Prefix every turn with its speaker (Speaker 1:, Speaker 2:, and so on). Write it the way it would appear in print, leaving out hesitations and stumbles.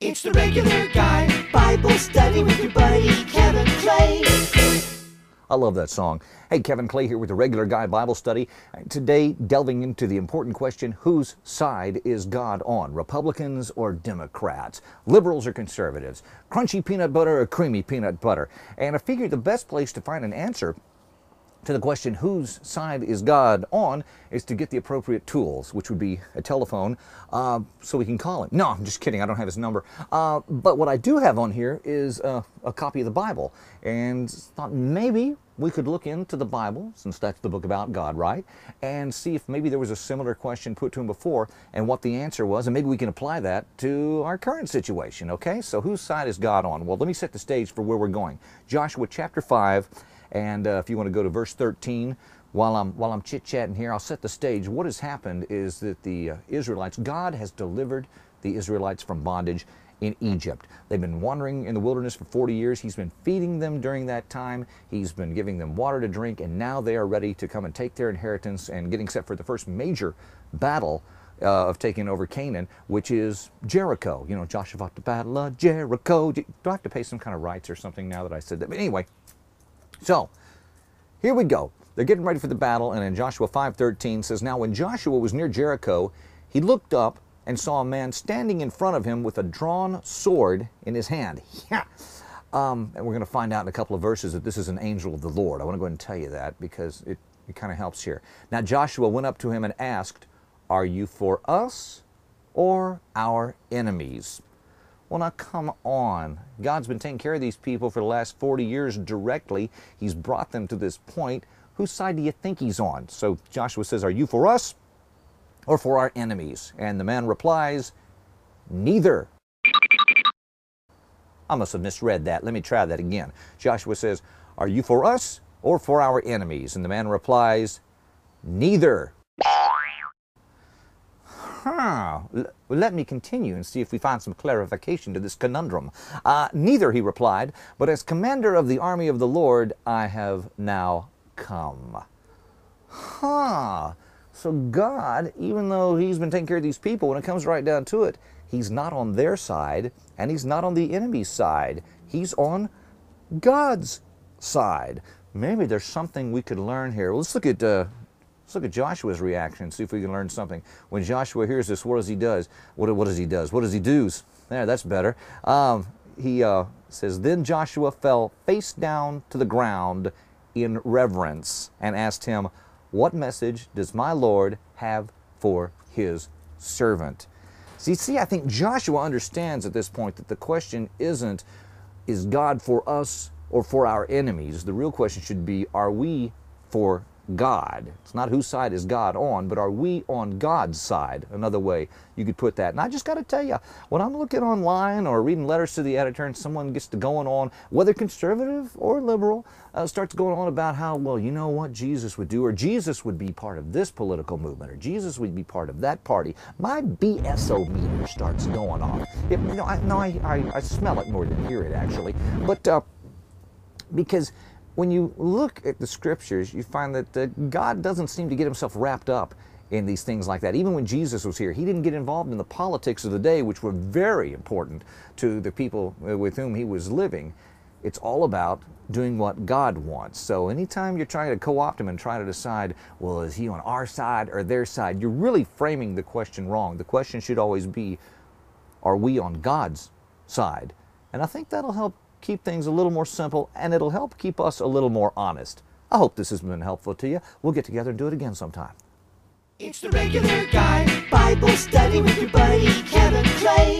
Speaker 1: It's the Regular Guy Bible Study with your buddy Kevin Clay.
Speaker 2: I love that song. Hey, Kevin Clay here with the Regular Guy Bible Study. Today, delving into the important question, whose side is God on? Republicans or Democrats? Liberals or conservatives? Crunchy peanut butter or creamy peanut butter? And I figured the best place to find an answer to the question, whose side is God on, is to get the appropriate tools, which would be a telephone, so we can call him. No, I'm just kidding. I don't have his number. But what I do have on here is a copy of the Bible. And thought maybe we could look into the Bible, since that's the book about God, right? And see if maybe there was a similar question put to him before and what the answer was. And maybe we can apply that to our current situation, okay? So whose side is God on? Well, let me set the stage for where we're going. Joshua chapter 5. And if you want to go to verse 13, while I'm chit-chatting here, I'll set the stage. What has happened is that the Israelites, God has delivered the Israelites from bondage in Egypt. They've been wandering in the wilderness for 40 years. He's been feeding them during that time. He's been giving them water to drink, and now they are ready to come and take their inheritance and getting set for the first major battle of taking over Canaan, which is Jericho. You know, Joshua fought the battle of Jericho. Do I have to pay some kind of rights or something now that I said that? But anyway, so here we go. They're getting ready for the battle, and in Joshua 5:13 says, "Now when Joshua was near Jericho, he looked up and saw a man standing in front of him with a drawn sword in his hand." Yeah. And we're going to find out in a couple of verses that this is an angel of the Lord. I want to go ahead and tell you that because it kind of helps here. Now Joshua went up to him and asked, "Are you for us or our enemies?" Well, now come on. God's been taking care of these people for the last 40 years directly. He's brought them to this point. Whose side do you think he's on? So Joshua says, "Are you for us or for our enemies?" And the man replies, "Neither." I must have misread that. Let me try that again. Joshua says, "Are you for us or for our enemies?" And the man replies, "Neither." Let me continue and see if we find some clarification to this conundrum. "Neither," he replied, "but as commander of the army of the Lord, I have now come." So God, even though he's been taking care of these people, when it comes right down to it, he's not on their side and he's not on the enemy's side. He's on God's side. Maybe there's something we could learn here. Let's look at Joshua's reaction and see if we can learn something. When Joshua hears this, what does he do? What does he do? There, that's better. He says, "Then Joshua fell face down to the ground in reverence and asked him, 'What message does my Lord have for his servant?'" See, I think Joshua understands at this point that the question isn't, is God for us or for our enemies? The real question should be, are we for God? It's not whose side is God on, but are we on God's side? Another way you could put that. And I just got to tell you, when I'm looking online or reading letters to the editor and someone gets to going on, whether conservative or liberal, starts going on about how, well, you know what Jesus would do, or Jesus would be part of this political movement, or Jesus would be part of that party, my BSO meter starts going off. I smell it more than hear it, actually. But because when you look at the scriptures, you find that God doesn't seem to get himself wrapped up in these things like that. Even when Jesus was here, he didn't get involved in the politics of the day, which were very important to the people with whom he was living. It's all about doing what God wants. So anytime you're trying to co-opt him and try to decide, well, is he on our side or their side, you're really framing the question wrong. The question should always be, are we on God's side? And I think that'll help keep things a little more simple, and it'll help keep us a little more honest. I hope this has been helpful to you. We'll get together and do it again sometime.
Speaker 1: It's the Regular Guy Bible Study with your buddy Kevin Clay.